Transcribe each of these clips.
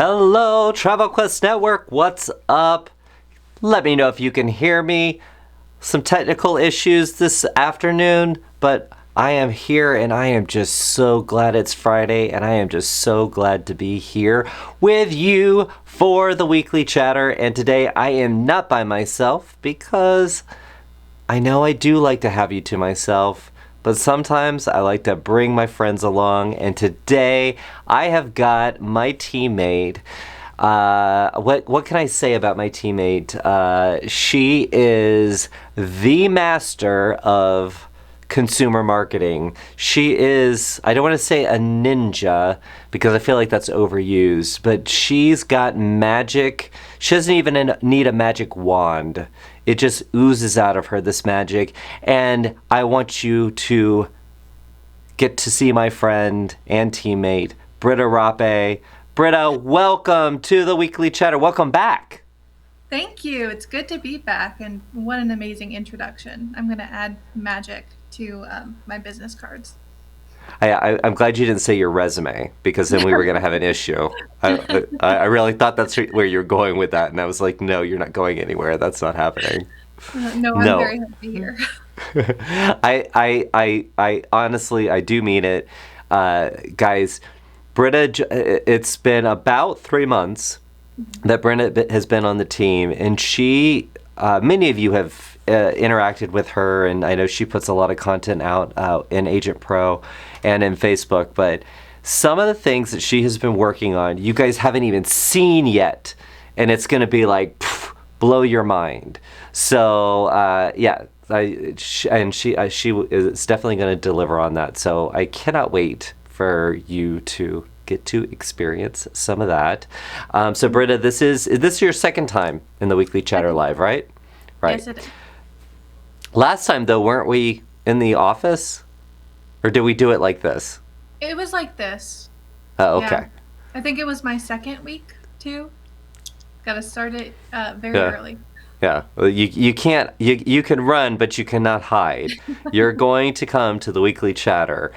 Hello, Travel Quest Network. What's up? Let me know if you can hear me. Some technical issues this afternoon, but I am here and I am just so glad it's Friday, and I am just so glad to be here with you for the weekly chatter. And today I am not by myself because I know I do like to have you to myself, but sometimes I like to bring my friends along. And today I have got my teammate. What can I say about my teammate? She is the master of consumer marketing. She is, I don't want to say a ninja because I feel like that's overused, but she's got magic. She doesn't even need a magic wand. It just oozes out of her, this magic. And I want you to get to see my friend and teammate, Britta Rape. Britta, welcome to the Weekly Chatter. Welcome back. Thank you. It's good to be back, and what an amazing introduction. I'm going to add magic to my business cards. I'm glad you didn't say your resume, because then we were going to have an issue. I really thought that's where you're going with that, and I was like, no, you're not going anywhere. That's not happening. No, I'm very happy here. I honestly, I do mean it. Guys, Britta, it's been about 3 months that Britta has been on the team, and she, many of you have interacted with her, and I know she puts a lot of content out in Agent Pro and in Facebook, but some of the things that she has been working on, you guys haven't even seen yet, and it's going to be like, pff, blow your mind. So, yeah. She is definitely going to deliver on that. So I cannot wait for you to get to experience some of that. So Britta, this is your second time in the Weekly Chatter Live, right? Right. Yes, it is. Last time though, weren't we in the office, or did we do it like this? It was like this. Oh, okay. Yeah. I think it was my second week too. Got to start it very early. Yeah, well, you can't, you can run, but you cannot hide. You're going to come to the Weekly Chatter.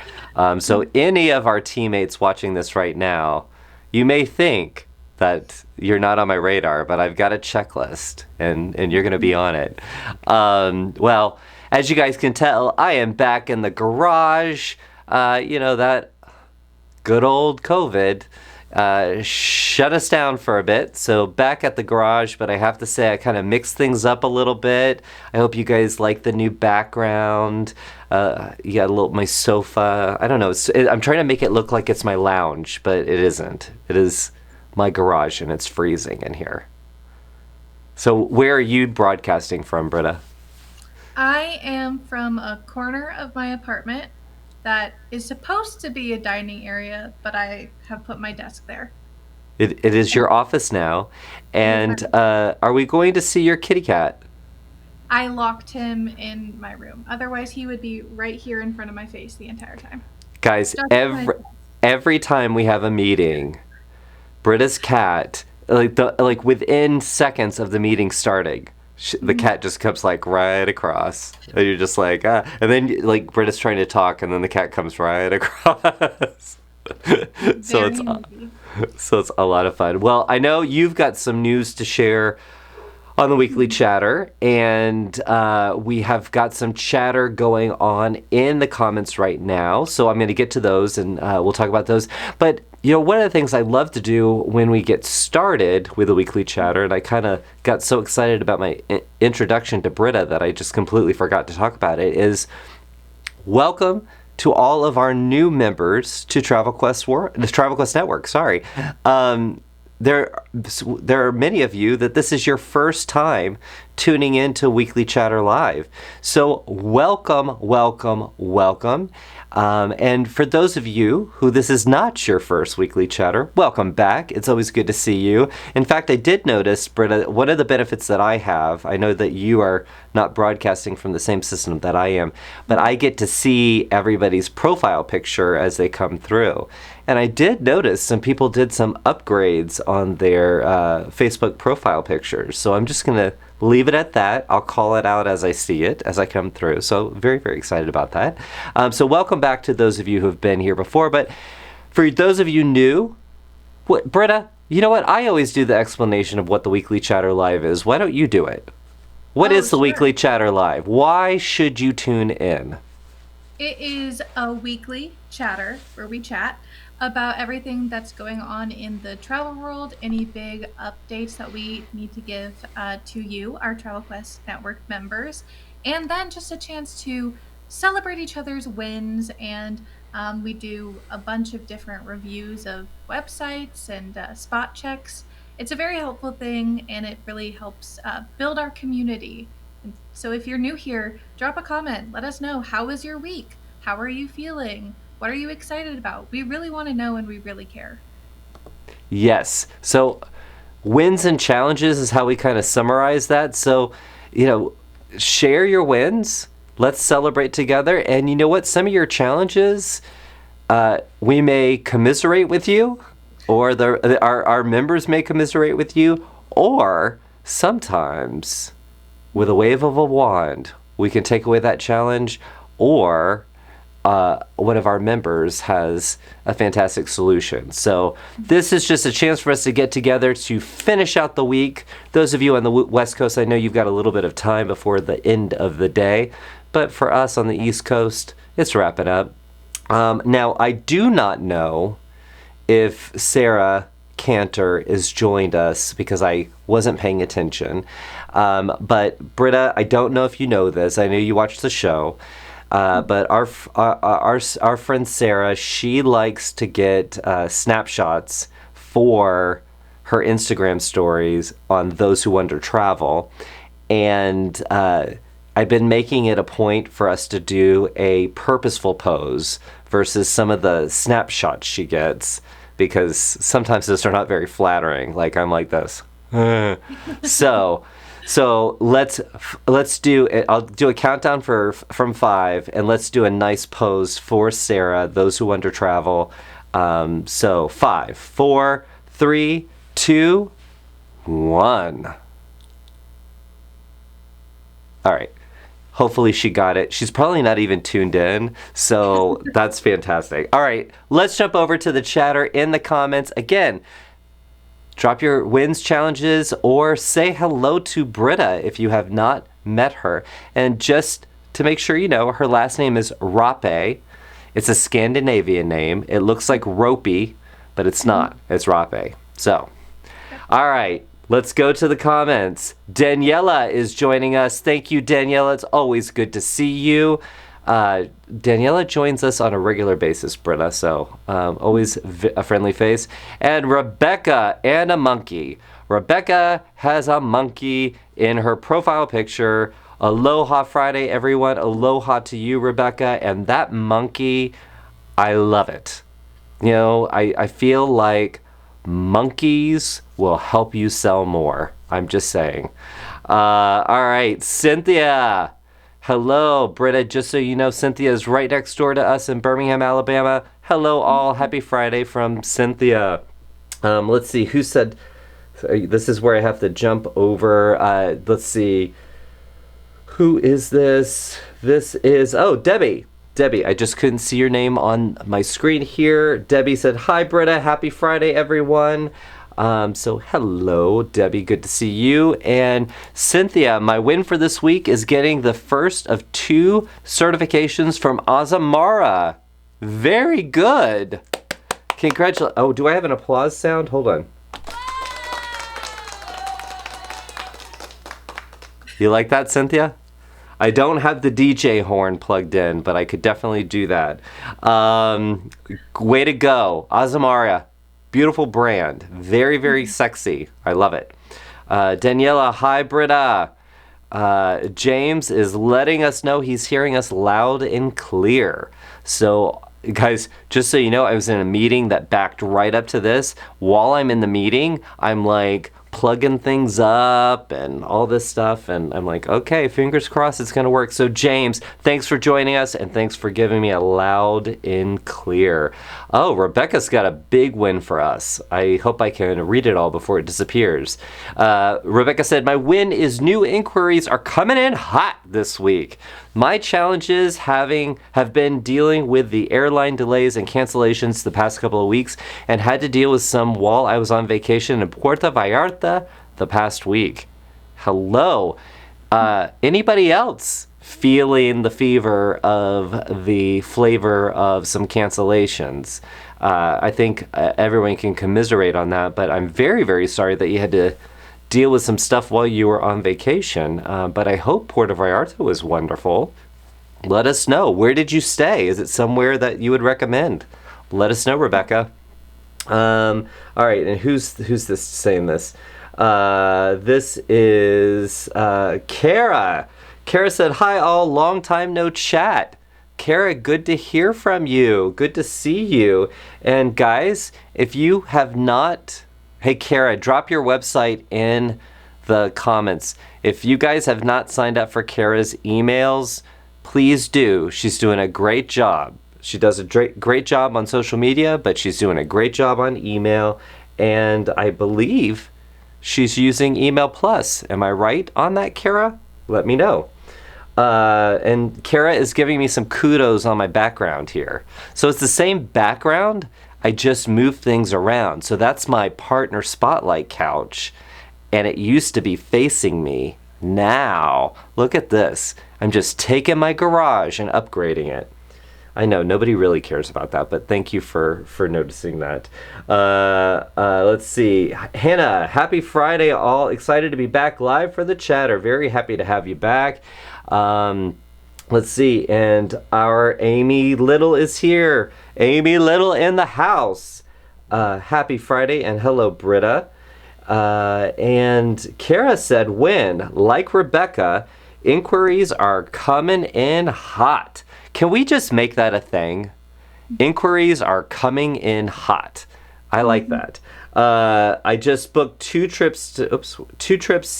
So any of our teammates watching this right now, you may think that you're not on my radar, but I've got a checklist, and you're going to be on it. Well, as you guys can tell, I am back in the garage. That good old COVID shut us down for a bit, so back at the garage. But I have to say, I kind of mixed things up a little bit. I hope you guys like the new background. You got my sofa. I don't know. I'm trying to make it look like it's my lounge, but it isn't. It is my garage, and it's freezing in here. So where are you broadcasting from, Britta? I am from a corner of my apartment that is supposed to be a dining area, but I have put my desk there. It is your office now. And are we going to see your kitty cat? I locked him in my room. Otherwise, he would be right here in front of my face the entire time. Guys, every time we have a meeting, Britta's cat, like within seconds of the meeting starting, the cat just comes like right across, and you're just like, and then like Britta's trying to talk, and then the cat comes right across. So it's a lot of fun. Well, I know you've got some news to share on the Weekly Chatter, and we have got some chatter going on in the comments right now. So I'm going to get to those, and we'll talk about those. But one of the things I love to do when we get started with the Weekly Chatter, and I kind of got so excited about my introduction to Britta that I just completely forgot to talk about it, is welcome to all of our new members to the Travel Quest Network. Sorry. There are many of you that this is your first time tuning in to Weekly Chatter Live. So welcome, welcome, welcome. And for those of you who this is not your first Weekly Chatter, welcome back. It's always good to see you. In fact, I did notice, Britta, one of the benefits that I have, I know that you are not broadcasting from the same system that I am, but I get to see everybody's profile picture as they come through. And I did notice some people did some upgrades on their Facebook profile pictures. So I'm just going to leave it at that. I'll call it out as I see it, as I come through. So very, very excited about that. So welcome back to those of you who have been here before. But for those of you new, Britta, You know what? I always do the explanation of what the Weekly Chatter Live is. Why don't you do it? What is the sure. Weekly Chatter Live? Why should you tune in? It is a weekly chatter where we chat about everything that's going on in the travel world, any big updates that we need to give to you, our Travel Quest Network members, and then just a chance to celebrate each other's wins. And we do a bunch of different reviews of websites and spot checks. It's a very helpful thing, and it really helps build our community. And so if you're new here, drop a comment. Let us know, how was your week? How are you feeling? What are you excited about? We really want to know, and we really care. Yes. So wins and challenges is how we kind of summarize that. So, share your wins. Let's celebrate together. And you know what? Some of your challenges, we may commiserate with you, or our members may commiserate with you, or sometimes with a wave of a wand, we can take away that challenge, or one of our members has a fantastic solution. So this is just a chance for us to get together to finish out the week. Those of you on the West Coast, I know you've got a little bit of time before the end of the day, but for us on the East Coast, it's wrapping up. Now, I do not know if Sarah Cantor has joined us because I wasn't paying attention. But Britta, I don't know if you know this. I know you watch the show. But our friend Sarah, she likes to get snapshots for her Instagram stories on Those Who Wonder Travel. And I've been making it a point for us to do a purposeful pose versus some of the snapshots she gets, because sometimes those are not very flattering. Like, I'm like this. So let's do it. I'll do a countdown from 5, and let's do a nice pose for Sarah, Those Who Wonder Travel. So 5, 4, 3, 2, 1. All right. Hopefully she got it. She's probably not even tuned in, so that's fantastic. All right, let's jump over to the chatter in the comments. Again, drop your wins, challenges, or say hello to Britta if you have not met her. And just to make sure you know, her last name is Rape. It's a Scandinavian name. It looks like ropey, but it's not. It's Rape. So, all right, let's go to the comments. Daniela is joining us. Thank you, Daniela. It's always good to see you. Daniela joins us on a regular basis, Britta, so always a friendly face. And Rebecca and a monkey. Rebecca has a monkey in her profile picture. Aloha Friday, everyone. Aloha to you, Rebecca. And that monkey, I love it. I feel like monkeys will help you sell more. I'm just saying. All right, Cynthia. Hello, Britta. Just so you know, Cynthia is right next door to us in Birmingham, Alabama. Hello, all. Happy Friday from Cynthia. Let's see. Who said... This is where I have to jump over. Let's see. Who is this? This is... Oh, Debbie. Debbie, I just couldn't see your name on my screen here. Debbie said, hi, Britta. Happy Friday, everyone. So hello, Debbie. Good to see you. And Cynthia, my win for this week is getting the first of 2 certifications from Azamara. Very good. Congratulations. Oh, do I have an applause sound? Hold on. You like that, Cynthia? I don't have the DJ horn plugged in, but I could definitely do that. Way to go, Azamara. Beautiful brand. Very, very sexy. I love it. Daniela, hi, Britta. James is letting us know he's hearing us loud and clear. So, guys, just so you know, I was in a meeting that backed right up to this. While I'm in the meeting, I'm like plugging things up and all this stuff, and I'm like, okay, fingers crossed it's gonna work. So James, thanks for joining us, and thanks for giving me a loud and clear. Oh, Rebecca's got a big win for us. I hope I can read it all before it disappears. Rebecca said, my win is new inquiries are coming in hot this week. My challenges have been dealing with the airline delays and cancellations the past couple of weeks, and had to deal with some while I was on vacation in Puerto Vallarta the past week. Hello. Anybody else feeling the fever of the flavor of some cancellations? I think everyone can commiserate on that, but I'm very, very sorry that you had to deal with some stuff while you were on vacation. But I hope Puerto Vallarta was wonderful. Let us know. Where did you stay? Is it somewhere that you would recommend? Let us know, Rebecca. All right, and who's this saying this? This is Kara. Kara said, "Hi all, long time no chat." Kara, good to hear from you. Good to see you. And guys, if you have not... Hey, Kara, drop your website in the comments. If you guys have not signed up for Kara's emails, please do. She's doing a great job. She does a great job on social media, but she's doing a great job on email. And I believe she's using Email Plus. Am I right on that, Kara? Let me know. And Kara is giving me some kudos on my background here. So it's the same background, I just moved things around. So that's my partner spotlight couch, and it used to be facing me. Now, look at this. I'm just taking my garage and upgrading it. I know nobody really cares about that, but thank you for noticing that. Let's see. Hannah, happy Friday, all. Excited to be back live for the chatter. Very happy to have you back. Let's see. And our Amy Little is here. Amy Little in the house. Happy Friday, and hello, Britta. And Kara said, when, like Rebecca, inquiries are coming in hot. Can we just make that a thing? Inquiries are coming in hot. I like that. I just booked two trips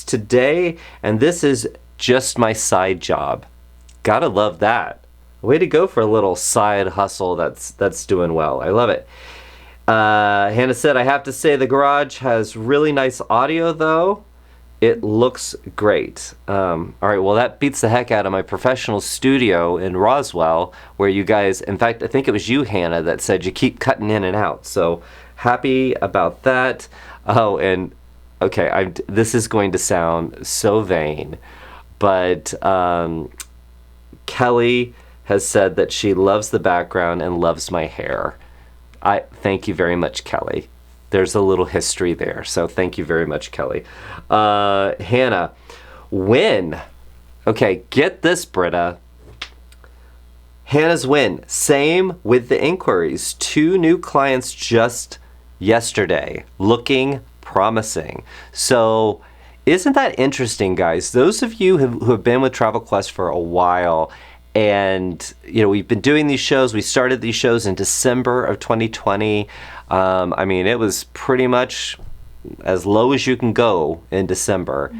today, and this is just my side job. Gotta love that. Way to go for a little side hustle that's doing well. I love it. Hannah said, I have to say the garage has really nice audio though. It looks great. All right, well, that beats the heck out of my professional studio in Roswell, where you guys, in fact, I think it was you, Hannah, that said you keep cutting in and out. So happy about that. Oh, and okay, this is going to sound so vain, but Kelly has said that she loves the background and loves my hair. I thank you very much, Kelly. There's a little history there, so thank you very much, Kelly. Hannah, win. Okay, get this, Britta. Hannah's win. Same with the inquiries. 2 new clients just yesterday. Looking promising. So isn't that interesting, guys? Those of you who have been with Travel Quest for a while, and we've been doing these shows. We started these shows in December of 2020. I mean, it was pretty much as low as you can go in December.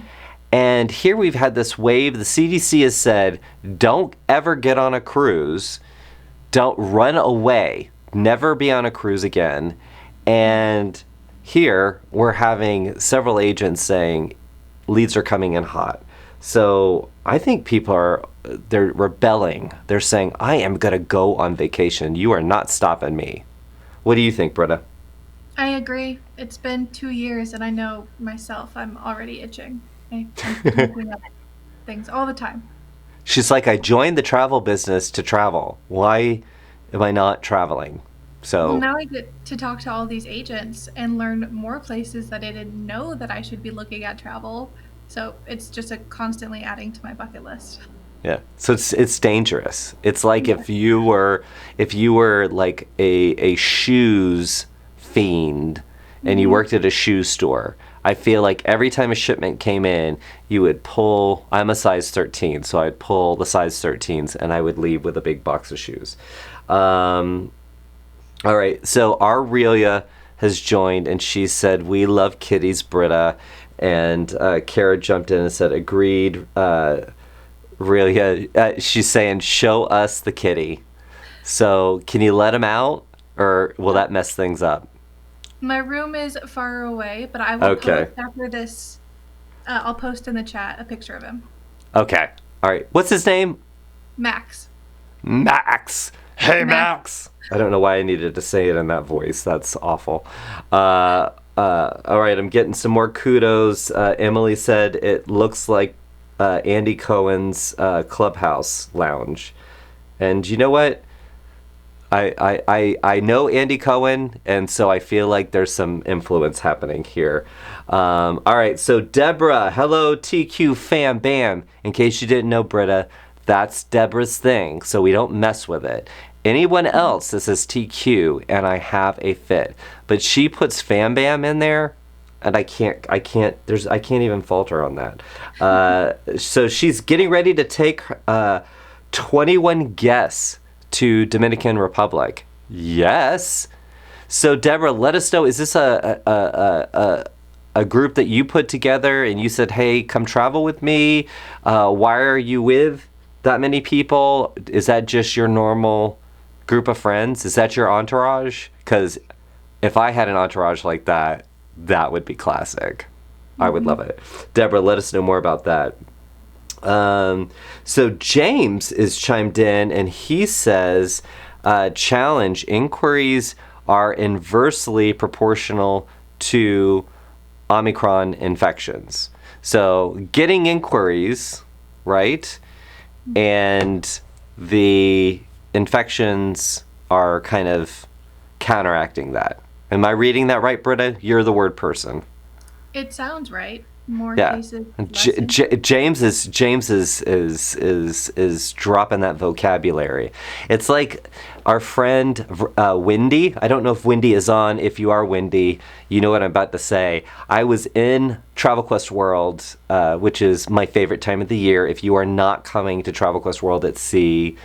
And here we've had this wave. The CDC has said, don't ever get on a cruise. Don't run away. Never be on a cruise again. And here we're having several agents saying leads are coming in hot. So I think people they're rebelling. They're saying, I am going to go on vacation. You are not stopping me. What do you think, Britta? I agree. It's been 2 years, and I know myself, I'm already itching. I'm looking up things all the time. She's like, I joined the travel business to travel. Why am I not traveling? So well, now I get to talk to all these agents and learn more places that I didn't know that I should be looking at travel. So it's just a constantly adding to my bucket list. Yeah. So it's dangerous. It's like if you were like a shoes fiend and you worked at a shoe store. I feel like every time a shipment came in, you would pull, I'm a size 13, so I'd pull the size 13s and I would leave with a big box of shoes. All right, so Aurelia has joined and she said, we love kitties, Britta. And Kara jumped in and said, agreed. Aurelia, she's saying, show us the kitty. So can you let him out or will that mess things up? My room is far away, but I will post after this. I'll post in the chat a picture of him. Okay. All right. What's his name? Max. Max. Hey, Max. Max. I don't know why I needed to say it in that voice. That's awful. All right, I'm getting some more kudos. Emily said it looks like Andy Cohen's Clubhouse Lounge. And you know what? I know Andy Cohen, and so I feel like there's some influence happening here. All right, so Deborah, hello TQ fam bam. In case you didn't know, Britta, that's Deborah's thing, so we don't mess with it. Anyone else that says TQ and I have a fit, but she puts fam bam in there, and I can't even fault her on that. So she's getting ready to take 21 guests to Dominican Republic. Yes. So Deborah, let us know. Is this a group that you put together and you said, "Hey, come travel with me"? Why are you with that many people? Is that just your normal group of friends? Is that your entourage? Because if I had an entourage like that, that would be classic. I would love it. Deborah, let us know more about that. So James is chimed in and he says, challenge inquiries are inversely proportional to Omicron infections. So getting inquiries, right? And the infections are kind of counteracting that. Am I reading that right, Britta? You're the word person. It sounds right. More Yeah. cases. Less James is dropping that vocabulary. It's like our friend Wendy. I don't know if Wendy is on. If you are Wendy, you know what I'm about to say. I was in Travel Quest World, which is my favorite time of the year. If you are not coming to Travel Quest World at sea,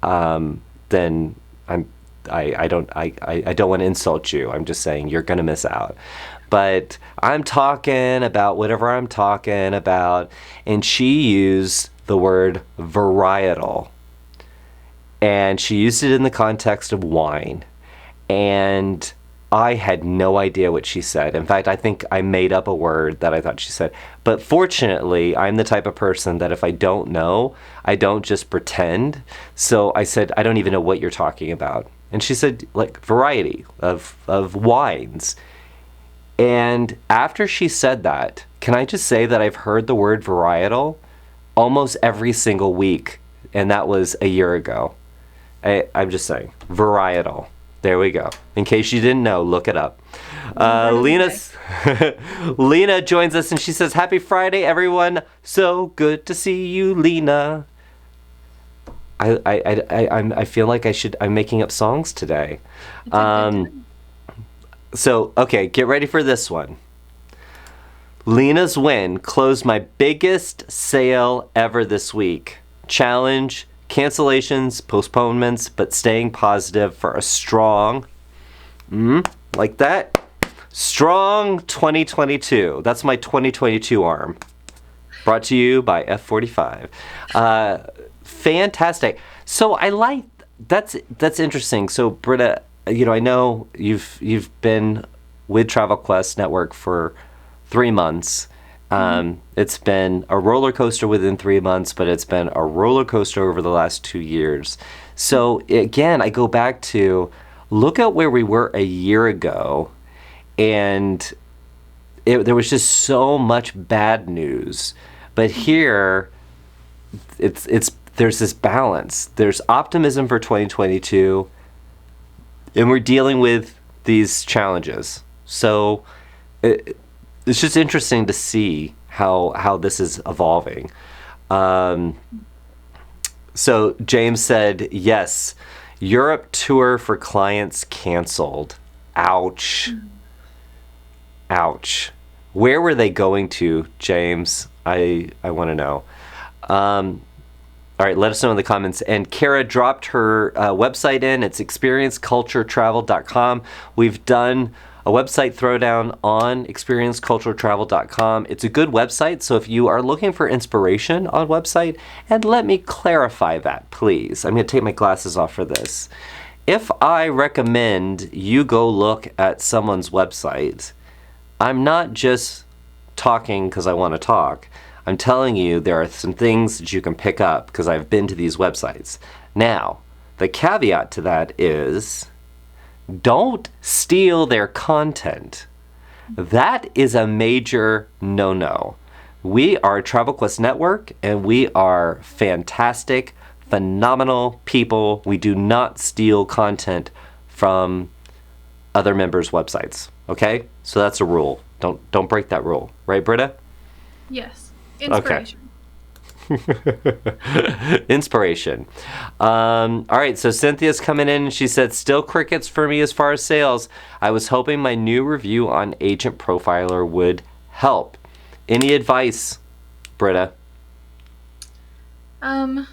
then I don't want to insult you. I'm just saying you're gonna miss out. But I'm talking about whatever I'm talking about, and she used the word varietal. And she used it in the context of wine. And I had no idea what she said. In fact, I think I made up a word that I thought she said. But fortunately, I'm the type of person that if I don't know, I don't just pretend. So I said, I don't even know what you're talking about. And she said, like, variety of wines. And after she said that, can I just say that I've heard the word varietal almost every single week, and that was a year ago. I'm just saying, varietal. There we go. In case you didn't know, look it up. Lena joins us and she says, "Happy Friday, everyone. So good to see you, Lena." I feel like I'm making up songs today. So, okay, get ready for this one. Lena's win closed my biggest sale ever this week. Challenge, cancellations, postponements, but staying positive for a strong, like that, strong 2022. That's my 2022 arm. Brought to you by F45. Fantastic. So I like, that's interesting. So Britta, I know you've been with Travel Quest Network for 3 months. It's been a roller coaster within 3 months, but it's been a roller coaster over the last 2 years. So again, I go back to look at where we were a year ago, and there was just so much bad news. But here, there's this balance. There's optimism for 2022. And we're dealing with these challenges. So it's just interesting to see how this is evolving. So James said, yes, Europe tour for clients canceled. Ouch. Ouch. Where were they going to, James? I want to know. All right, let us know in the comments. And Kara dropped her website in. It's experienceculturetravel.com. We've done a website throwdown on experienceculturetravel.com. It's a good website, so if you are looking for inspiration on website, and let me clarify that, please. I'm going to take my glasses off for this. If I recommend you go look at someone's website, I'm not just talking because I want to talk. I'm telling you, there are some things that you can pick up because I've been to these websites. Now, the caveat to that is don't steal their content. That is a major no-no. We are Travel Quest Network, and we are fantastic, phenomenal people. We do not steal content from other members' websites. Okay? So that's a rule. Don't break that rule. Right, Britta? Yes. Inspiration. Okay. Inspiration. All right, so Cynthia's coming in and she said, still crickets for me as far as sales. I was hoping my new review on Agent Profiler would help. Any advice, Britta? I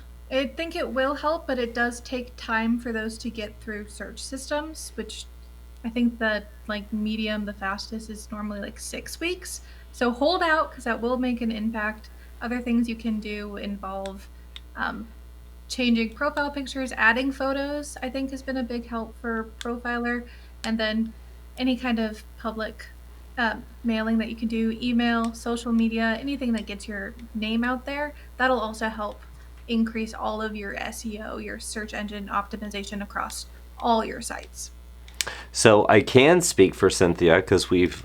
think it will help, but it does take time for those to get through search systems, which I think the medium, the fastest is normally 6 weeks. So hold out because that will make an impact. Other things you can do involve changing profile pictures, adding photos, I think has been a big help for Profiler. And then any kind of public mailing that you can do, email, social media, anything that gets your name out there, that'll also help increase all of your SEO, your search engine optimization across all your sites. So I can speak for Cynthia because we've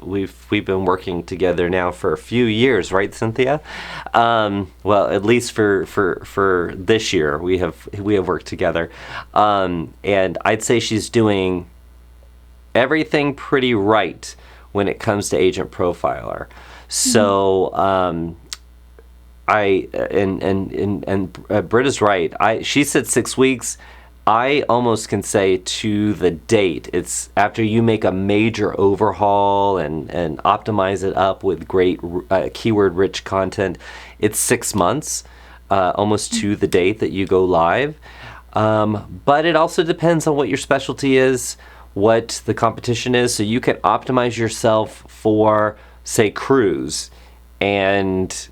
been working together now for a few years, right, Cynthia? Well, at least for this year we have worked together, and I'd say she's doing everything pretty right when it comes to Agent Profiler. So Britta's right. She said 6 weeks. I almost can say to the date. It's after you make a major overhaul and optimize it up with great keyword-rich content. It's 6 months, almost to the date that you go live. But it also depends on what your specialty is, what the competition is. So you can optimize yourself for, say, cruise. And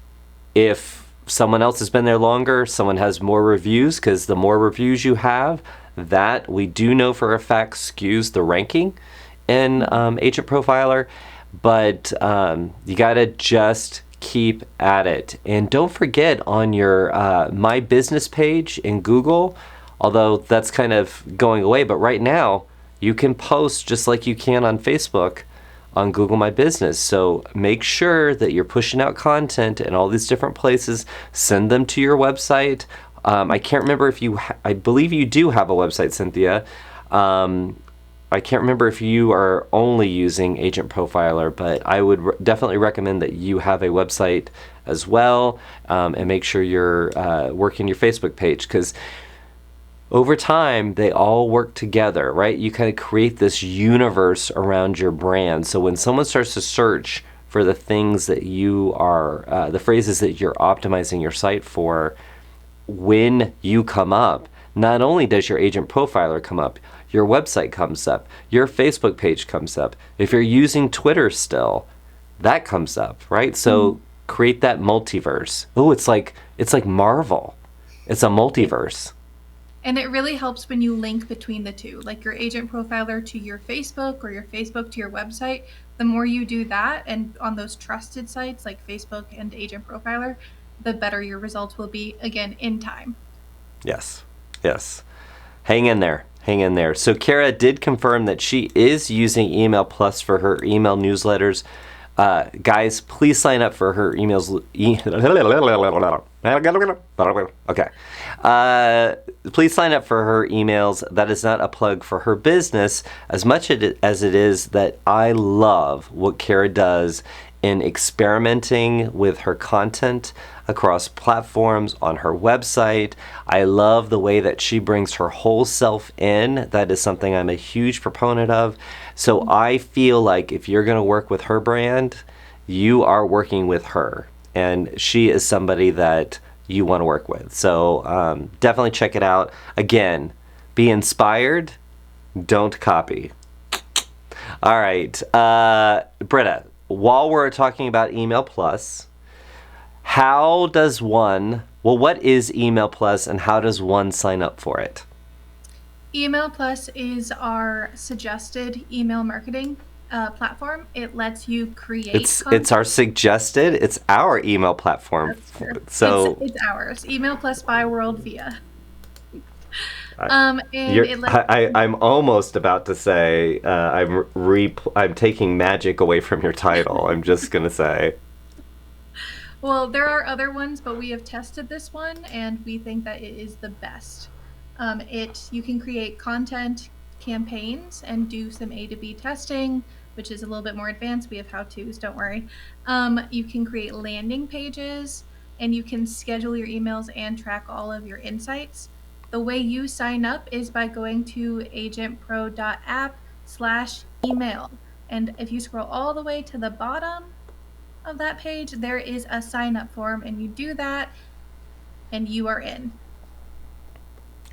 if someone else has been there longer, someone has more reviews, because the more reviews you have, that we do know for a fact skews the ranking in Agent Profiler. But you gotta just keep at it. And don't forget on your My Business page in Google, although that's kind of going away, but right now you can post just like you can on Facebook on Google My Business. So make sure that you're pushing out content in all these different places. Send them to your website. I can't remember if you, I believe you do have a website, Cynthia. I can't remember if you are only using Agent Profiler, but I would definitely recommend that you have a website as well, and make sure you're working your Facebook page, because over time, they all work together, right? You kind of create this universe around your brand. So when someone starts to search for the things that you are, the phrases that you're optimizing your site for, when you come up, not only does your Agent Profiler come up, your website comes up, your Facebook page comes up. If you're using Twitter still, that comes up, right? So create that multiverse. Oh, it's like Marvel. It's a multiverse. And it really helps when you link between the two, like your Agent Profiler to your Facebook or your Facebook to your website. The more you do that, and on those trusted sites like Facebook and Agent Profiler, the better your results will be, again, in time. Yes. Hang in there. So Kara did confirm that she is using Email Plus for her email newsletters. Guys, please sign up for her emails. Okay. Please sign up for her emails. That is not a plug for her business as much as it is that I love what Kara does in experimenting with her content across platforms on her website. I love the way that she brings her whole self in. That is something I'm a huge proponent of. So I feel like if you're going to work with her brand, you are working with her. And she is somebody that you want to work with. So definitely check it out. Again, be inspired. Don't copy. All right. Britta, while we're talking about Email Plus, what is Email Plus and how does one sign up for it? Email Plus is our suggested email marketing platform. It lets you create It's content. our suggested. It's our email platform. That's true. So It's ours. Email plus by World Via. I, And it lets I'm almost about to say I'm taking magic away from your title. I'm just gonna say. well, there are other ones, but we have tested this one and we think that it is the best. You can create content campaigns and do some A to B testing, which is a little bit more advanced. We have how-tos, don't worry. You can create landing pages and you can schedule your emails and track all of your insights. The way you sign up is by going to agentpro.app/email. And if you scroll all the way to the bottom of that page, there is a sign up form, and you do that, and you are in.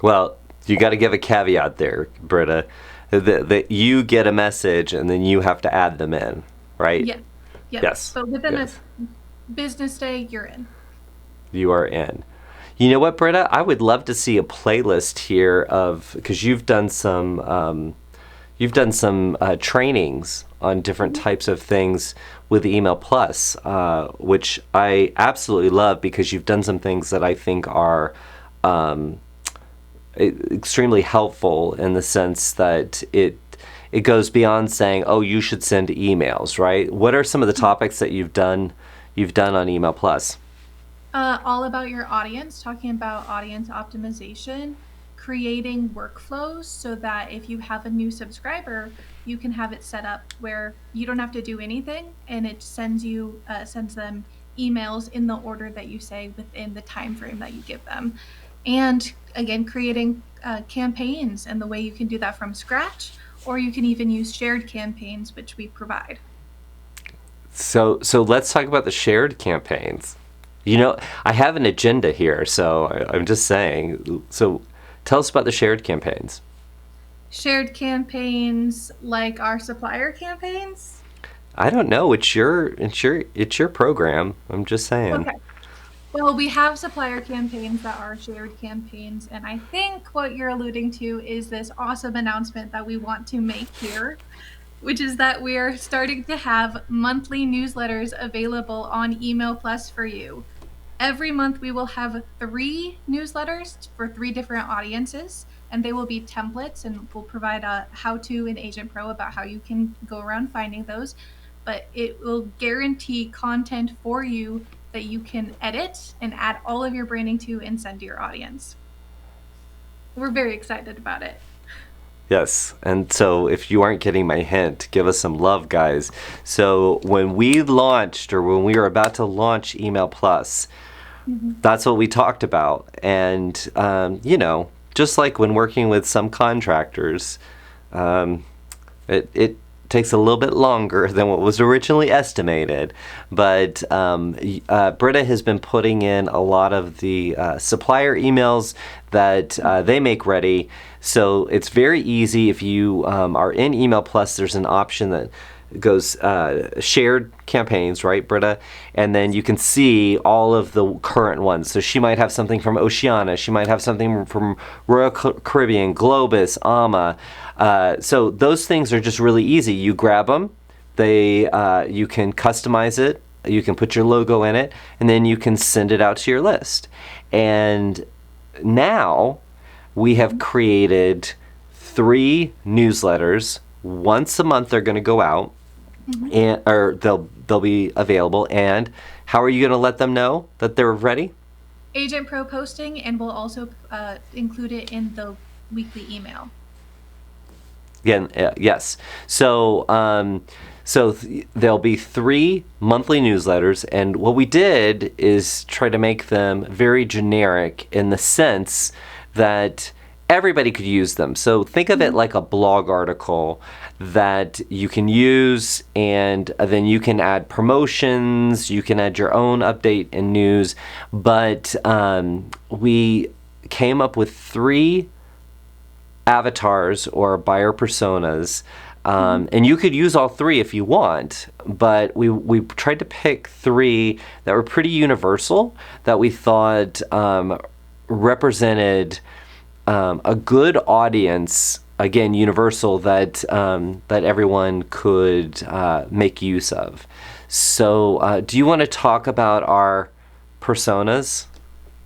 Well, you got to give a caveat there, Britta, that you get a message and then you have to add them in, right? Yes. Yes. But within Yes. a business day, you're in. You are in. You know what, Britta? I would love to see a playlist here of, because you've done some trainings on different types of things with Email Plus, which I absolutely love because you've done some things that I think are extremely helpful in the sense that it goes beyond saying, oh, you should send emails, right? What are some of the topics that you've done on Email Plus? All about your audience, talking about audience optimization, creating workflows so that if you have a new subscriber, you can have it set up where you don't have to do anything, and it sends them emails in the order that you say within the time frame that you give them. And again, creating campaigns and the way you can do that from scratch, or you can even use shared campaigns, which we provide. So let's talk about the shared campaigns. You know, I have an agenda here, so I'm just saying. So tell us about the shared campaigns. Shared campaigns like our supplier campaigns. I don't know. It's your program. I'm just saying. Okay. Well, we have supplier campaigns that are shared campaigns, and I think what you're alluding to is this awesome announcement that we want to make here, which is that we're starting to have monthly newsletters available on Email Plus for you. Every month we will have 3 newsletters for 3 different audiences, and they will be templates, and we'll provide a how-to in Agent Pro about how you can go around finding those. But it will guarantee content for you that you can edit and add all of your branding to and send to your audience. We're very excited about it. Yes, and so if you aren't getting my hint, give us some love, guys. So when we launched, or when we were about to launch Email Plus, that's what we talked about. And, just like when working with some contractors, it takes a little bit longer than what was originally estimated. But Britta has been putting in a lot of the supplier emails that they make ready. So it's very easy. If you are in Email Plus, there's an option that goes shared campaigns, right, Britta? And then you can see all of the current ones. So she might have something from Oceania. She might have something from Royal Caribbean, Globus, AMA. So those things are just really easy. You grab them. You can customize it. You can put your logo in it. And then you can send it out to your list. And now we have created 3 newsletters. Once a month they're going to go out, or they'll be available. And how are you going to let them know that they're ready? Agent Pro posting, and we'll also include it in the weekly email. Again, yes. So there'll be 3 monthly newsletters, and what we did is try to make them very generic in the sense that everybody could use them. So think of it like a blog article that you can use, and then you can add promotions, you can add your own update and news. But we came up with 3 avatars or buyer personas. And you could use all 3 if you want, but we tried to pick 3 that were pretty universal, that we thought represented a good audience again, universal that that everyone could make use of. So, do you want to talk about our personas?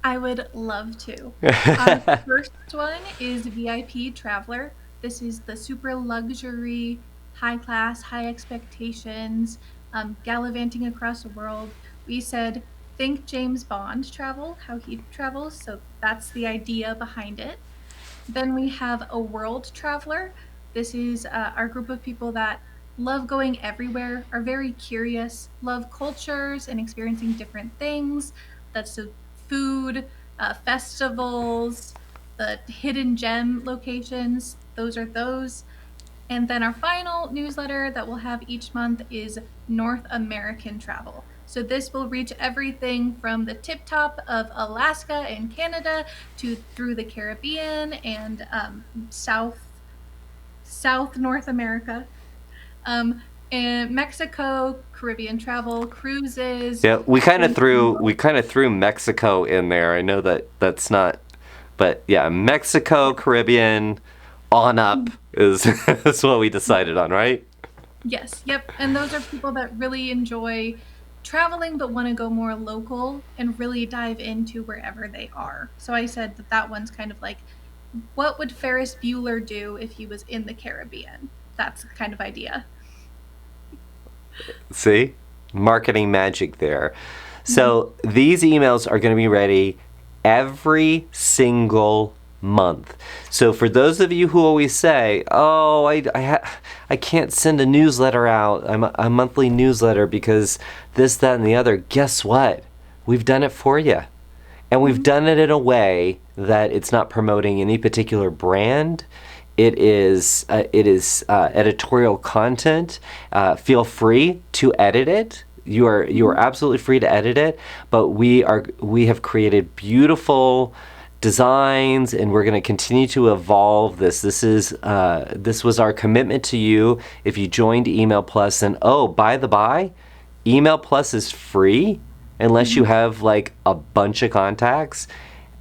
I would love to. Our first one is VIP Traveler. This is the super luxury, high class, high expectations, gallivanting across the world. We said, think James Bond travel, how he travels. So that's the idea behind it. Then we have a world traveler. This is our group of people that love going everywhere, are very curious, love cultures and experiencing different things. That's the food, festivals, the hidden gem locations. Those are those. And then our final newsletter that we'll have each month is North American travel. So this will reach everything from the tip top of Alaska and Canada to through the Caribbean and South North America, and Mexico, Caribbean travel, cruises. Yeah, we kind of threw Mexico in there. I know that that's not, but yeah, Mexico, Caribbean, on up is is what we decided on, right? Yes, yep. And those are people that really enjoy traveling but want to go more local and really dive into wherever they are. So I said that that one's kind of like, what would Ferris Bueller do if he was in the Caribbean? That's the kind of idea. See? Marketing magic there. Mhm. So these emails are going to be ready every single month. So for those of you who always say, "Oh, I can't send a newsletter out, a monthly newsletter because this, that, and the other," guess what? We've done it for you. And we've Mhm. done it in a way that it's not promoting any particular brand. It is editorial content. Feel free to edit it. You are Mhm. absolutely free to edit it. But we have created beautiful designs, and we're going to continue to evolve this. This was our commitment to you. If you joined Email Plus, and oh, by the by, Email Plus is free unless you Mhm. have like a bunch of contacts,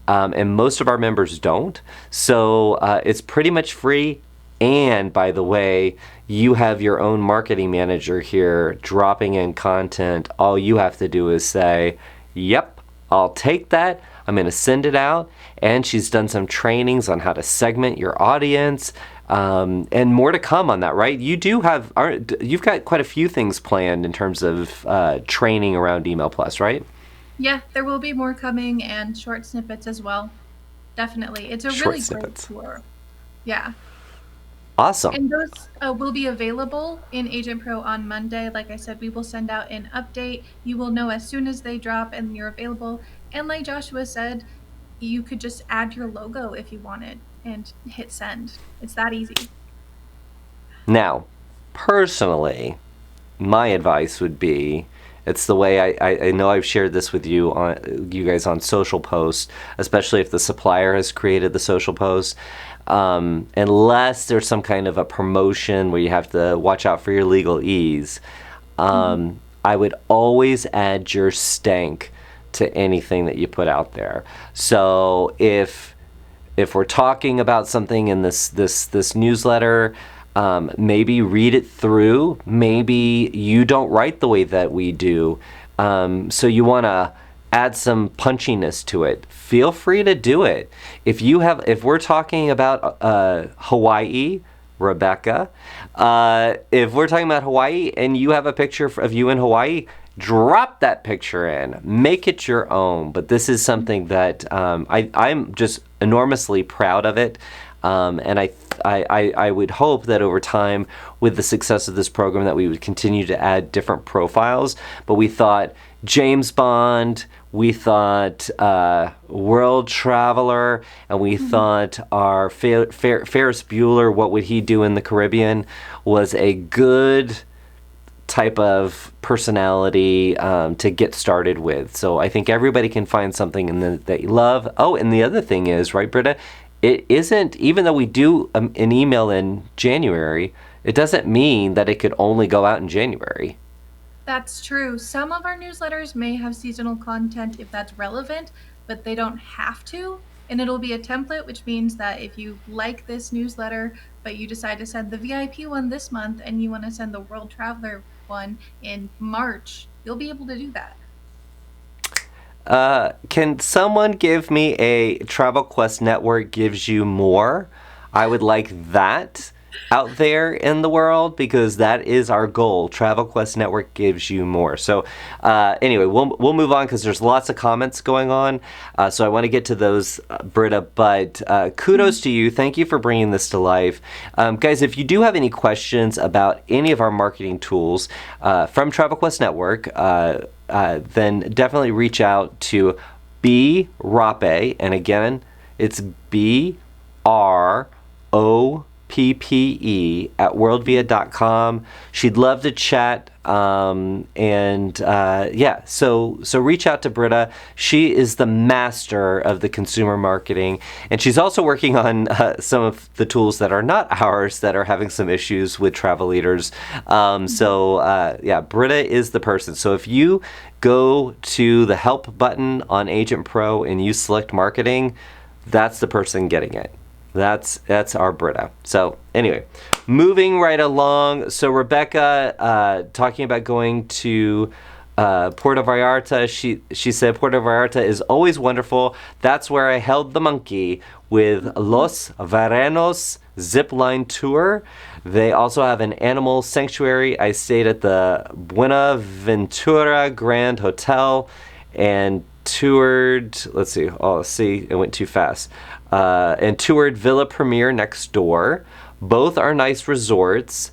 and most of our members don't. So it's pretty much free. And by the way, you have your own marketing manager here dropping in content. All you have to do is say, "Yep, I'll take that. I'm going to send it out." And she's done some trainings on how to segment your audience, and more to come on that, right? You've got quite a few things planned in terms of training around Email Plus, right? Yeah, there will be more coming and short snippets as well. Definitely. It's a Short really great snippets. tour. Yeah. Awesome. And those will be available in Agent Pro on Monday. Like I said, we will send out an update. You will know as soon as they drop and you're available. And like Joshua said, you could just add your logo if you wanted and hit send. It's that easy. Now, personally, my advice would be, it's the way I know I've shared this with you guys on social posts, especially if the supplier has created the social post. Unless there's some kind of a promotion where you have to watch out for your legal ease, Mhm. I would always add your stank to anything that you put out there. So if we're talking about something in this newsletter, maybe read it through. Maybe you don't write the way that we do, so you want to add some punchiness to it. Feel free to do it. If we're talking about Hawaii, Rebecca, if we're talking about Hawaii and you have a picture of you in Hawaii, drop that picture in, make it your own. But this is something that I'm just enormously proud of it. And I would hope that over time, with the success of this program, that we would continue to add different profiles. But we thought James Bond, we thought World Traveler, and we Mhm. thought our Ferris Bueller, what would he do in the Caribbean, was a good type of personality to get started with. So I think everybody can find something that you love. Oh, and the other thing is, right, Britta? It isn't, even though we do an email in January, it doesn't mean that it could only go out in January. That's true. Some of our newsletters may have seasonal content if that's relevant, but they don't have to. And it'll be a template, which means that if you like this newsletter, but you decide to send the VIP one this month and you want to send the World Traveler one in March, you'll be able to do that. Can someone give me a Travel Quest Network gives you more? I would like that out there in the world, because that is our goal. Travel Quest Network gives you more. So anyway, we'll move on because there's lots of comments going on. So I want to get to those, Britta, but kudos to you. Thank you for bringing this to life. Guys, if you do have any questions about any of our marketing tools from Travel Quest Network, then definitely reach out to B. Rappe, and again, it's BROPPE at worldvia.com. She'd love to chat. Yeah, so reach out to Britta. She is the master of the consumer marketing, and she's also working on some of the tools that are not ours that are having some issues with travel leaders. Yeah, Britta is the person. So if you go to the help button on Agent Pro and you select marketing, that's the person getting it. That's our Britta. So anyway, moving right along. So Rebecca, talking about going to Puerto Vallarta, she said Puerto Vallarta is always wonderful. That's where I held the monkey with Los Veranos zipline tour. They also have an animal sanctuary. I stayed at the Buenaventura Grand Hotel and toured, it went too fast, and toured Villa Premier next door. Both are nice resorts,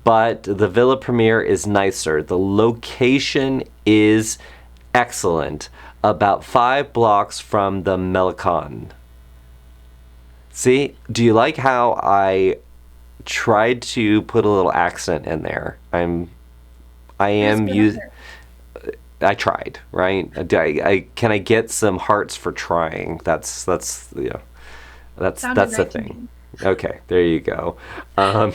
but the Villa Premier is nicer. The location is excellent, about 5 blocks from the Malecon. See, do you like how I tried to put a little accent in there? I tried, right? Can I get some hearts for trying? That's the thing. Okay, there you go. All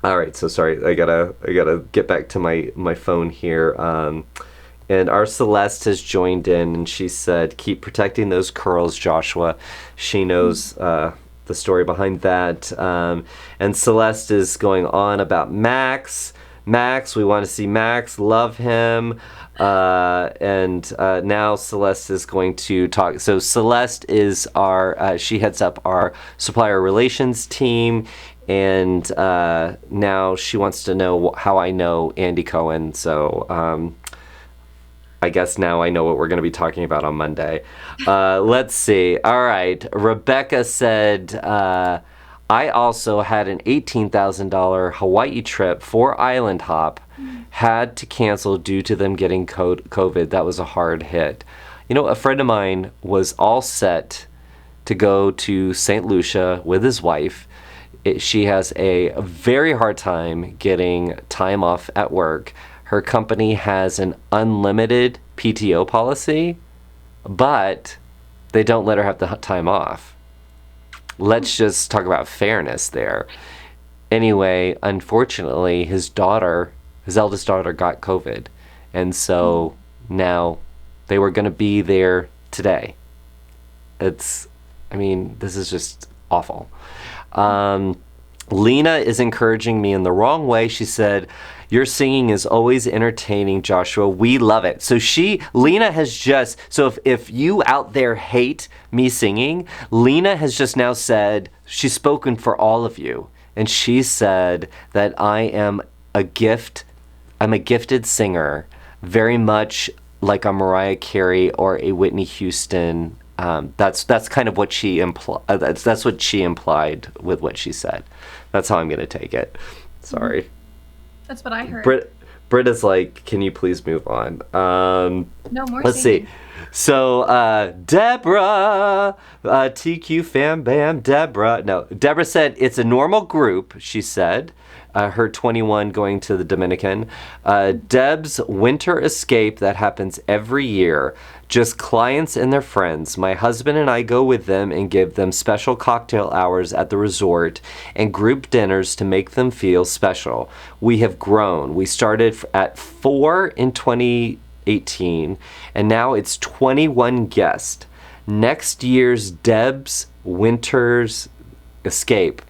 right, so sorry, I gotta get back to my phone here. And our Celeste has joined in, and she said, "Keep protecting those curls, Joshua." She knows the story behind that. And Celeste is going on about Max. Max, we want to see Max, love him. And now Celeste is going to talk. So Celeste is she heads up our supplier relations team, and now she wants to know how I know Andy Cohen. So I guess now I know what we're going to be talking about on Monday. Let's see. All right. Rebecca said, I also had an $18,000 Hawaii trip for Island Hop. Had to cancel due to them getting COVID. That was a hard hit. You know, a friend of mine was all set to go to St. Lucia with his wife. She has a very hard time getting time off at work. Her company has an unlimited PTO policy, but they don't let her have the time off. Let's just talk about fairness there. Anyway, unfortunately, his eldest daughter got COVID. And so now they were going to be there today. This is just awful. Lena is encouraging me in the wrong way. She said, "Your singing is always entertaining, Joshua. We love it." So Lena has just, so if you out there hate me singing, Lena has just now said, she's spoken for all of you. And she said that I am a gift. I'm a gifted singer, very much like a Mariah Carey or a Whitney Houston. That's kind of what she implied. That's what she implied with what she said. That's how I'm going to take it. Sorry. That's what I heard. Britta's like, can you please move on? No more. Let's singing. see. So Deborah, TQ Fam Bam, Deborah. No, Deborah said it's a normal group. She said. Her 21 going to the Dominican. Deb's winter escape that happens every year. Just clients and their friends. My husband and I go with them and give them special cocktail hours at the resort and group dinners to make them feel special. We have grown. We started at 4 in 2018, and now it's 21 guests. next year's Deb's Winter's Escape.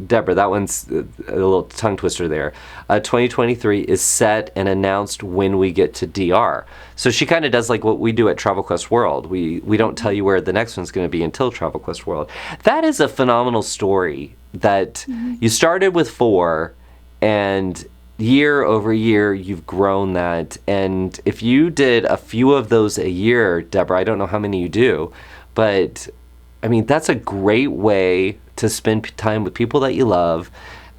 Deborah, that one's a little tongue twister there. 2023 is set and announced when we get to DR. So she kind of does like what we do at Travel Quest World. We don't tell you where the next one's going to be until Travel Quest World. That is a phenomenal story that you started with 4, and year over year you've grown that. And if you did a few of those a year, Deborah, I don't know how many you do, but I mean, that's a great way to spend time with people that you love,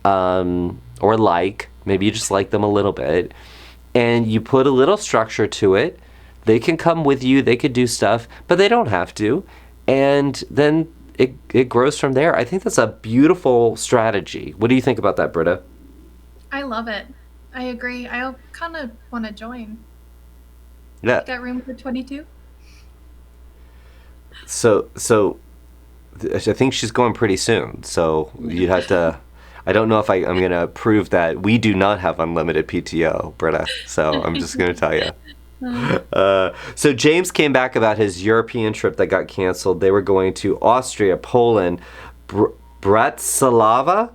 or like. Maybe you just like them a little bit. And you put a little structure to it. They can come with you. They could do stuff, but they don't have to. And then it grows from there. I think that's a beautiful strategy. What do you think about that, Britta? I love it. I agree. I kind of want to join. Yeah. Got room for 22? So I think she's going pretty soon. So you'd have to. I don't know if I'm going to prove that we do not have unlimited PTO, Britta. So I'm just going to tell you. So James came back about his European trip that got canceled. They were going to Austria, Poland, Bratislava,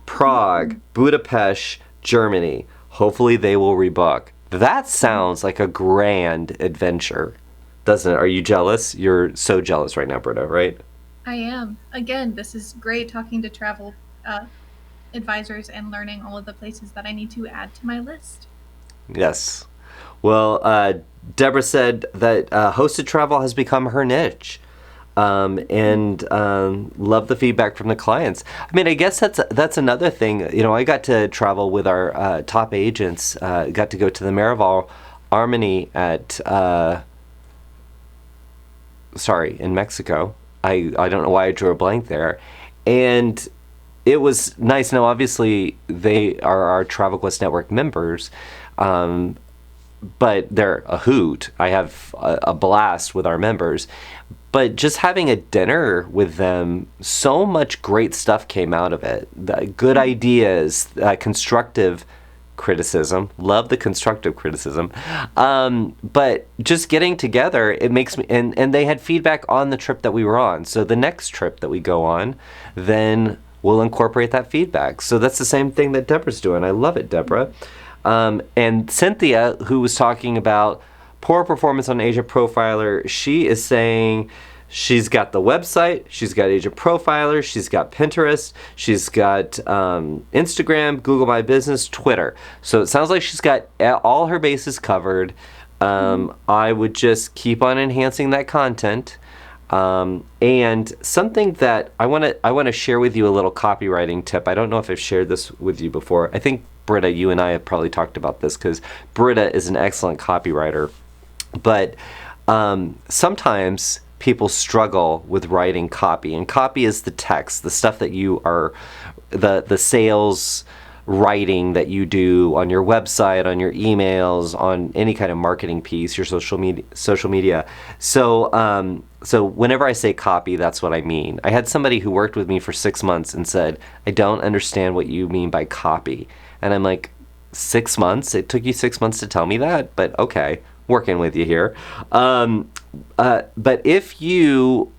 Prague, Budapest, Germany. Hopefully they will rebook. That sounds like a grand adventure, doesn't it? Are you jealous? You're so jealous right now, Britta, right? I am. Again, this is great talking to travel advisors and learning all of the places that I need to add to my list. Yes. Well, Deborah said that hosted travel has become her niche, and love the feedback from the clients. I mean, I guess that's another thing. You know, I got to travel with our top agents. Got to go to the Miraval Armani at in Mexico. I don't know why I drew a blank there, and it was nice. Now, obviously, they are our Travel Quest Network members. But they're a hoot. I have a blast with our members. But just having a dinner with them, so much great stuff came out of it. The good ideas, constructive criticism. Love the constructive criticism. But just getting together, it makes me... And they had feedback on the trip that we were on. So the next trip that we go on, then we'll incorporate that feedback. So that's the same thing that Deborah's doing. I love it, Deborah. And Cynthia, who was talking about poor performance on Agent Profiler, she is saying she's got the website, she's got Agent Profiler, she's got Pinterest, she's got Instagram, Google My Business, Twitter. So it sounds like she's got all her bases covered. I would just keep on enhancing that content. And something that I want to share with you, a little copywriting tip. I don't know if I've shared this with you before. I think Britta, you and I have probably talked about this because Britta is an excellent copywriter. But sometimes people struggle with writing copy, and copy is the text, the stuff that you are, the sales writing that you do on your website, on your emails, on any kind of marketing piece, your social media. So whenever I say copy, that's what I mean. I had somebody who worked with me for 6 months and said, I don't understand what you mean by copy. And I'm like, 6 months? It took you 6 months to tell me that? But okay, working with you here. But if you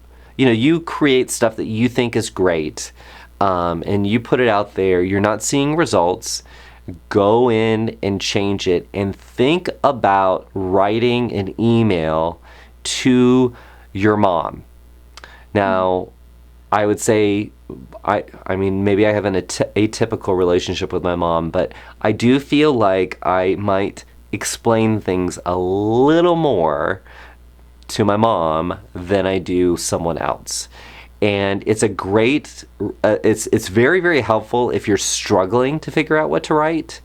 create stuff that you think is great, and you put it out there, you're not seeing results, go in and change it and think about writing an email to your mom. Now, I would say, I mean, maybe I have an atypical relationship with my mom, but I do feel like I might explain things a little more to my mom than I do someone else. And it's a great, it's very, very helpful if you're struggling to figure out what to write,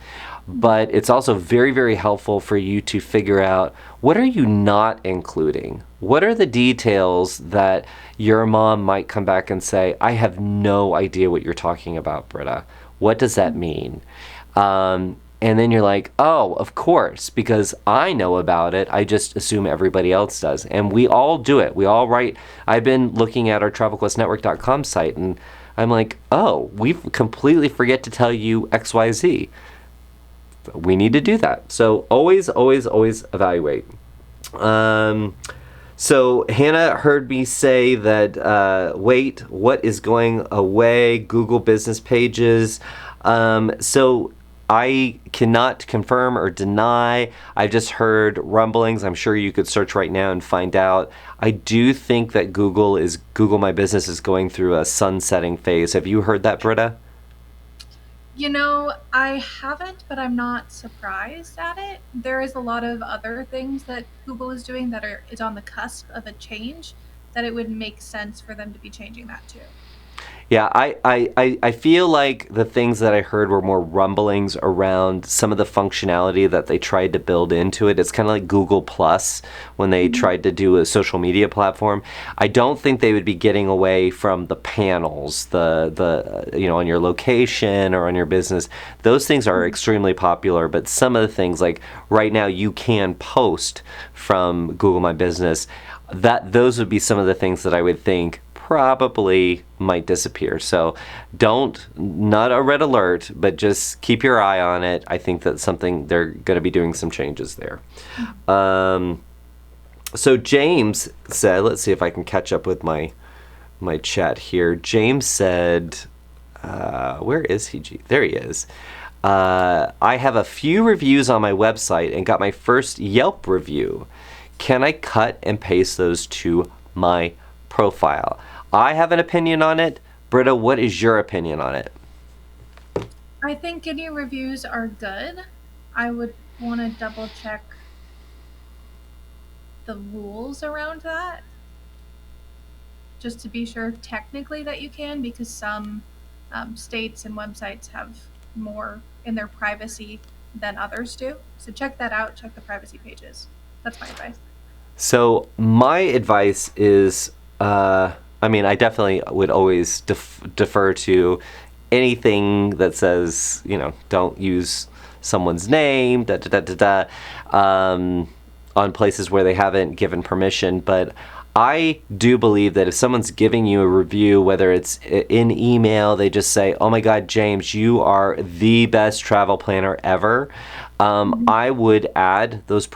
but it's also very, very helpful for you to figure out, what are you not including? What are the details that your mom might come back and say, I have no idea what you're talking about, Britta. What does that mean? And then you're like, oh, of course, because I know about it. I just assume everybody else does. And we all do it. We all write. I've been looking at our TravelQuestNetwork.com site, and I'm like, oh, we completely forget to tell you XYZ. We need to do that. So always, always, always evaluate. So Hannah heard me say that, wait, what is going away? Google business pages. So I cannot confirm or deny. I just heard rumblings. I'm sure you could search right now and find out. I do think that Google My Business is going through a sunsetting phase. Have you heard that, Britta? I haven't, but I'm not surprised at it. There is a lot of other things that Google is doing that is on the cusp of a change that it would make sense for them to be changing that too. Yeah, I feel like the things that I heard were more rumblings around some of the functionality that they tried to build into it. It's kind of like Google Plus when they tried to do a social media platform. I don't think they would be getting away from the panels, the on your location or on your business. Those things are extremely popular, but some of the things like right now you can post from Google My Business. Those would be some of the things that I would think probably might disappear. So not a red alert, but just keep your eye on it. I think that's something they're going to be doing some changes there. So James said, let's see if I can catch up with my chat here. James said, where is he? There he is. I have a few reviews on my website and got my first Yelp review. Can I cut and paste those to my profile? I have an opinion on it. Britta, what is your opinion on it? I think any reviews are good. I would want to double check the rules around that just to be sure technically that you can, because some states and websites have more in their privacy than others do. So check that out. Check the privacy pages. That's my advice. So my advice is, I definitely would always defer to anything that says, don't use someone's name, on places where they haven't given permission. But I do believe that if someone's giving you a review, whether it's in email, they just say, "Oh my God, James, you are the best travel planner ever." I would add those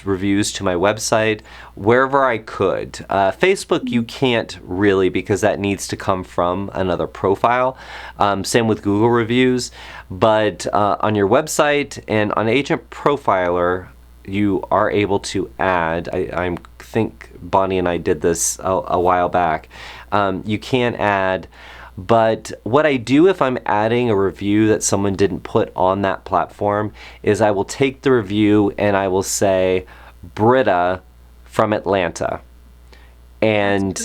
reviews to my website wherever I could. Facebook, you can't really, because that needs to come from another profile. Same with Google reviews, but on your website and on Agent Profiler, you are able to add. I think Bonnie and I did this a while back. You can add. But what I do if I'm adding a review that someone didn't put on that platform is I will take the review and I will say, Britta from Atlanta. And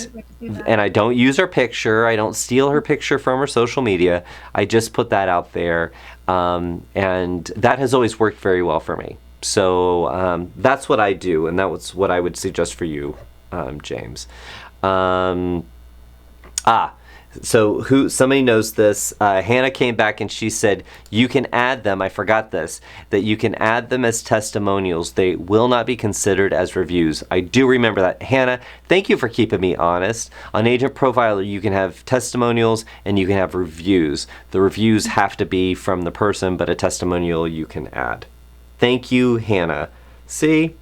I don't use her picture. I don't steal her picture from her social media. I just put that out there. And that has always worked very well for me. So that's what I do. And that was what I would suggest for you, James. So somebody knows this. Hannah came back and she said, you can add them. I forgot this, that you can add them as testimonials. They will not be considered as reviews. I do remember that. Hannah, thank you for keeping me honest. On Agent Profiler, you can have testimonials and you can have reviews. The reviews have to be from the person, but a testimonial you can add. Thank you, Hannah. See?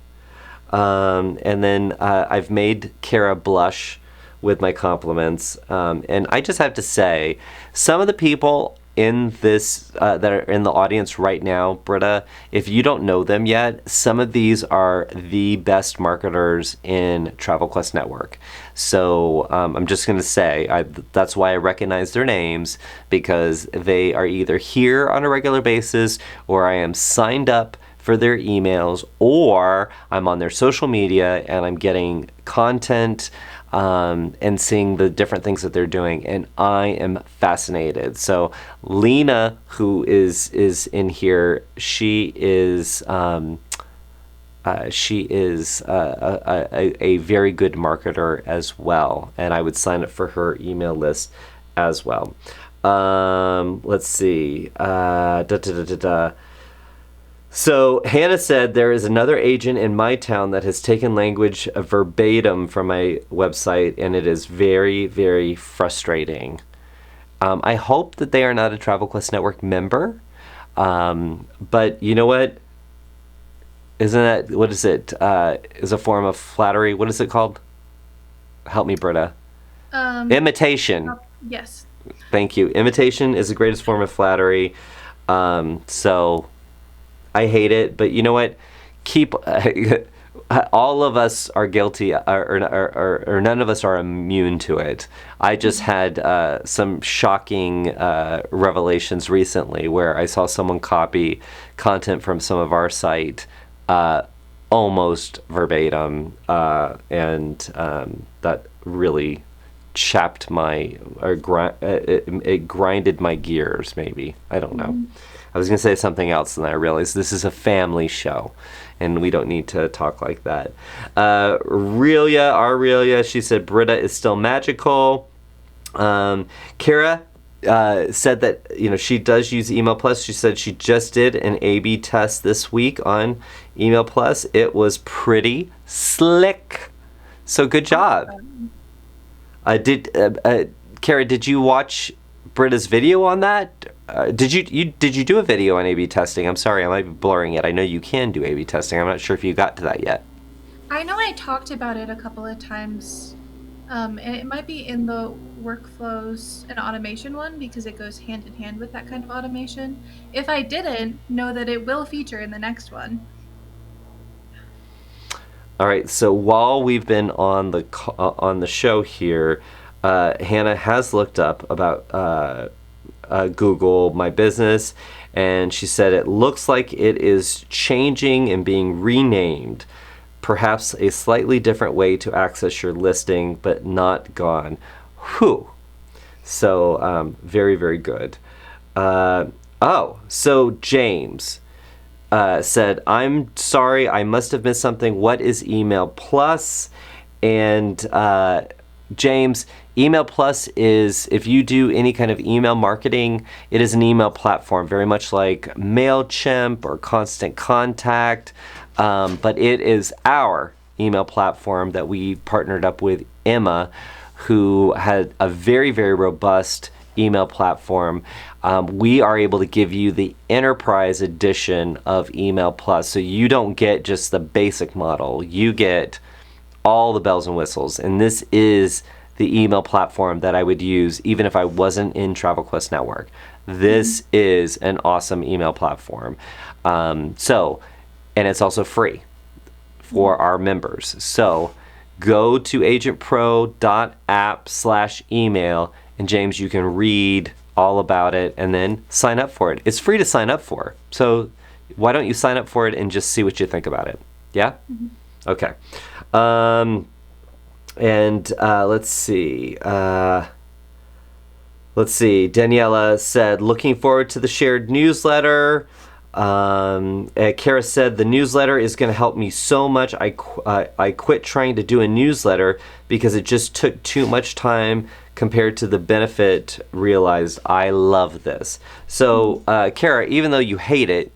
And then I've made Kara blush with my compliments. And I just have to say, some of the people in this that are in the audience right now, Britta, if you don't know them yet, some of these are the best marketers in Travel Quest Network. So I'm just going to say, that's why I recognize their names, because they are either here on a regular basis, or I am signed up for their emails, or I'm on their social media and I'm getting content and seeing the different things that they're doing, and I am fascinated. So Lena, who is in here, she is a very good marketer as well, and I would sign up for her email list as well. Let's see. So Hannah said, there is another agent in my town that has taken language verbatim from my website, and it is very, very frustrating. I hope that they are not a Travel Quest Network member, but you know what? Isn't that, what is it? Is a form of flattery. What is it called? Help me, Britta. Um, Imitation. yes. Thank you. Imitation is the greatest form of flattery. So I hate it, but you know what? Keep all of us are guilty, or none of us are immune to it. I just had some shocking revelations recently where I saw someone copy content from some of our site uh, almost verbatim, and that really chapped my it grinded my gears. Maybe I don't know. Mhm. I was gonna say something else, and then I realized this is a family show, and we don't need to talk like that. Aurelia, she said Britta is still magical. Kara said that she does use Email Plus. She said she just did an A/B test this week on Email Plus. It was pretty slick. So good job. Awesome. Did Kara? Did you watch Britta's video on that? Did you do a video on A/B testing? I'm sorry, I might be blurring it. I know you can do A/B testing. I'm not sure if you got to that yet. I know I talked about it a couple of times, and it might be in the workflows and automation one because it goes hand in hand with that kind of automation. If I didn't, know that it will feature in the next one. All right. So while we've been on the show here, Hannah has looked up about Google My Business, and she said it looks like it is changing and being renamed. Perhaps a slightly different way to access your listing, but not gone. Whew. So very, very good. So James said, I'm sorry, I must have missed something. What is Email Plus? And James, Email Plus is, if you do any kind of email marketing, it is an email platform, very much like MailChimp or Constant Contact. But it is our email platform that we partnered up with Emma, who had a very, very robust email platform. We are able to give you the enterprise edition of Email Plus. So you don't get just the basic model, you get all the bells and whistles. And this is the email platform that I would use even if I wasn't in Travel Quest Network. This is an awesome email platform. And it's also free for our members. So go to agentpro.app/email, and James, you can read all about it and then sign up for it. It's free to sign up for. So why don't you sign up for it and just see what you think about it? Yeah? Mhm. Okay. Let's see. Daniela said, looking forward to the shared newsletter. Kara said, the newsletter is going to help me so much. I quit trying to do a newsletter because it just took too much time compared to the benefit realized. I love this. So, Kara, even though you hate it,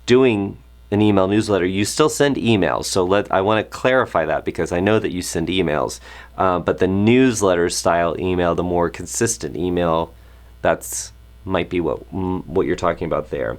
doing an email newsletter, you still send emails. So I want to clarify that because I know that you send emails, but the newsletter style email, the more consistent email, that's might be what you're talking about there.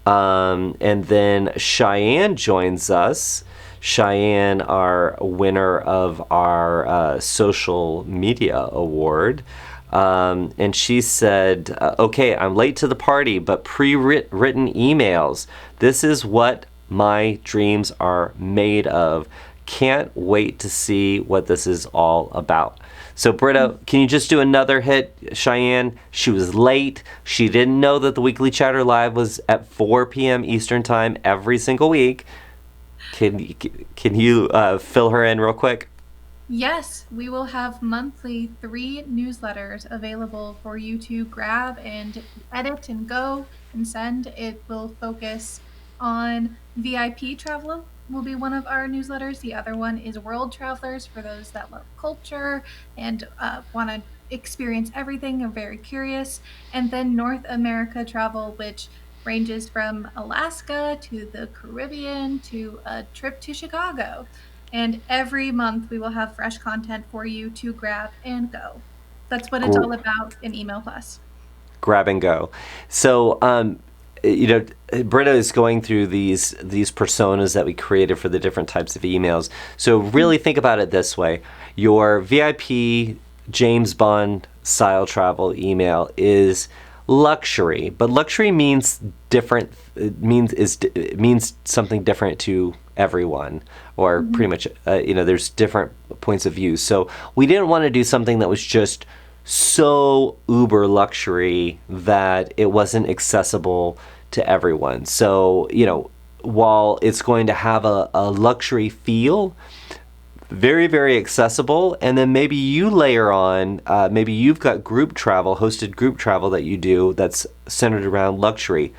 And then Cheyenne joins us. Cheyenne, our winner of our social media award. And she said, okay, I'm late to the party, but pre-written emails. This is what my dreams are made of. Can't wait to see what this is all about. So Britta, can you just do another hit? Cheyenne, she was late. She didn't know that the Weekly Chatter Live was at 4 p.m. Eastern Time every single week. Can you fill her in real quick? Yes, we will have monthly 3 newsletters available for you to grab and edit and go and send. It will focus on VIP travel will be one of our newsletters. The other one is World Travelers for those that love culture and want to experience everything, are very curious. And then North America travel, which ranges from Alaska to the Caribbean to a trip to Chicago. And every month we will have fresh content for you to grab and go. That's what it's all about in Email Plus. Grab and go. So Britta is going through these personas that we created for the different types of emails. So really think about it this way. Your VIP James Bond style travel email is luxury, but luxury means different. It means something different to everyone, or pretty much. There's different points of view. So we didn't want to do something that was just so uber luxury that it wasn't accessible to everyone. So while it's going to have a luxury feel, very, very accessible. And then maybe you layer on, maybe you've got hosted group travel that you do that's centered around luxury.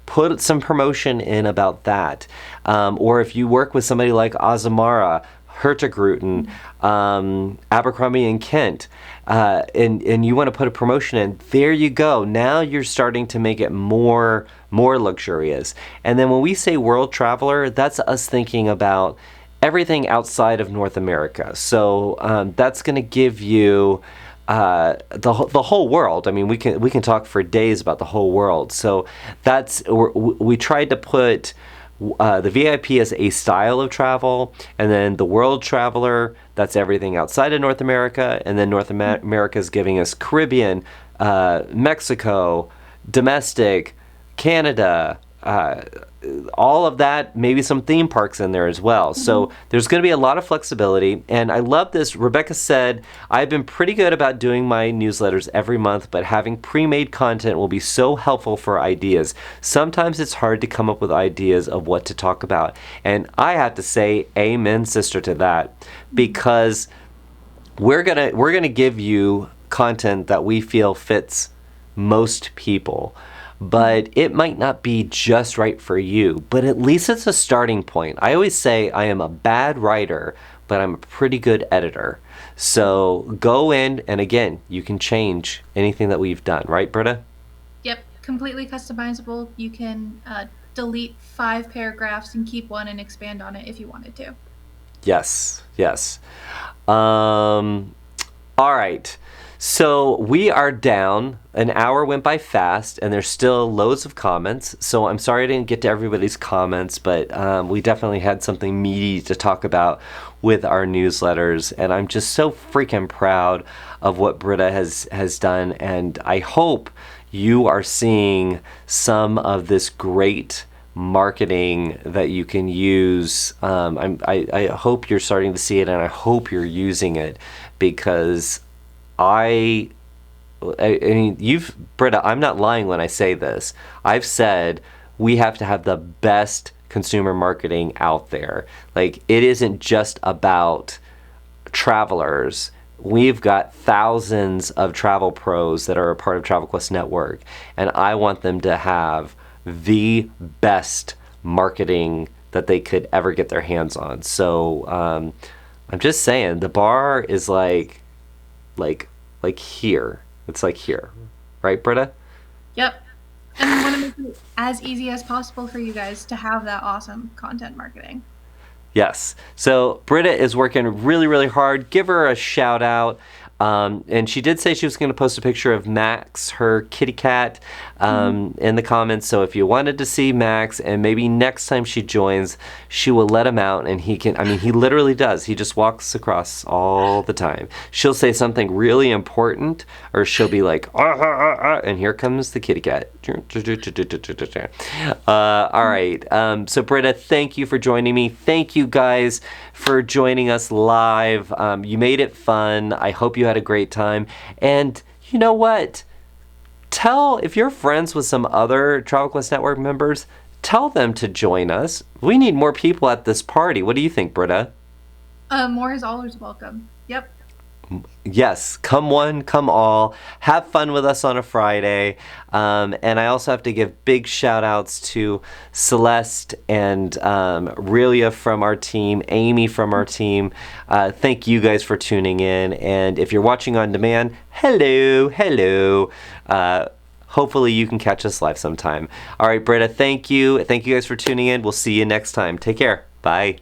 Put some promotion in about that. Or if you work with somebody like Azamara, Hurtigruten, Abercrombie and Kent, and you want to put a promotion in, there you go. Now you're starting to make it more luxurious. And then when we say world traveler, that's us thinking about everything outside of North America. So that's going to give you the whole world. I mean, we can talk for days about the whole world. So we tried to put the VIP as a style of travel, and then the world traveler, that's everything outside of North America, and then North America is giving us Caribbean, Mexico, domestic, Canada, all of that, maybe some theme parks in there as well. So there's going to be a lot of flexibility. And I love this. Rebecca said, I've been pretty good about doing my newsletters every month, but having pre-made content will be so helpful for ideas. Sometimes it's hard to come up with ideas of what to talk about. And I have to say, amen, sister, to that, because we're gonna give you content that we feel fits most people. But it might not be just right for you, but at least it's a starting point. I always say I am a bad writer, but I'm a pretty good editor. So go in, and again, you can change anything that we've done, right, Britta? Yep, completely customizable. You can delete 5 paragraphs and keep one and expand on it if you wanted to. Yes. All right. So we are down. An hour went by fast, and there's still loads of comments. So I'm sorry I didn't get to everybody's comments, but we definitely had something meaty to talk about with our newsletters. And I'm just so freaking proud of what Britta has done. And I hope you are seeing some of this great marketing that you can use. I hope you're starting to see it, and I hope you're using it, because I mean, Britta, I'm not lying when I say this. I've said we have to have the best consumer marketing out there. Like, it isn't just about travelers. We've got thousands of travel pros that are a part of Travel Quest Network, and I want them to have the best marketing that they could ever get their hands on. So I'm just saying, the bar is like here. It's like here. Right, Britta? Yep. And we want to make it as easy as possible for you guys to have that awesome content marketing. Yes. So Britta is working really, really hard. Give her a shout out. And she did say she was going to post a picture of Max, her kitty cat, in the comments. So if you wanted to see Max, and maybe next time she joins, she will let him out, and he literally does. He just walks across all the time. She'll say something really important, or she'll be like, and here comes the kitty cat. All right. So Britta, thank you for joining me. Thank you guys for joining us live. You made it fun. I hope you had a great time. And you know what? If you're friends with some other Travel Quest Network members, tell them to join us. We need more people at this party. What do you think, Britta? More is always welcome. Yep. Yes, come one, come all. Have fun with us on a Friday. And I also have to give big shout outs to Celeste and Relia from our team, Amy from our team. Thank you guys for tuning in. And if you're watching on demand, hello. Hopefully you can catch us live sometime. All right, Britta, thank you. Thank you guys for tuning in. We'll see you next time. Take care. Bye.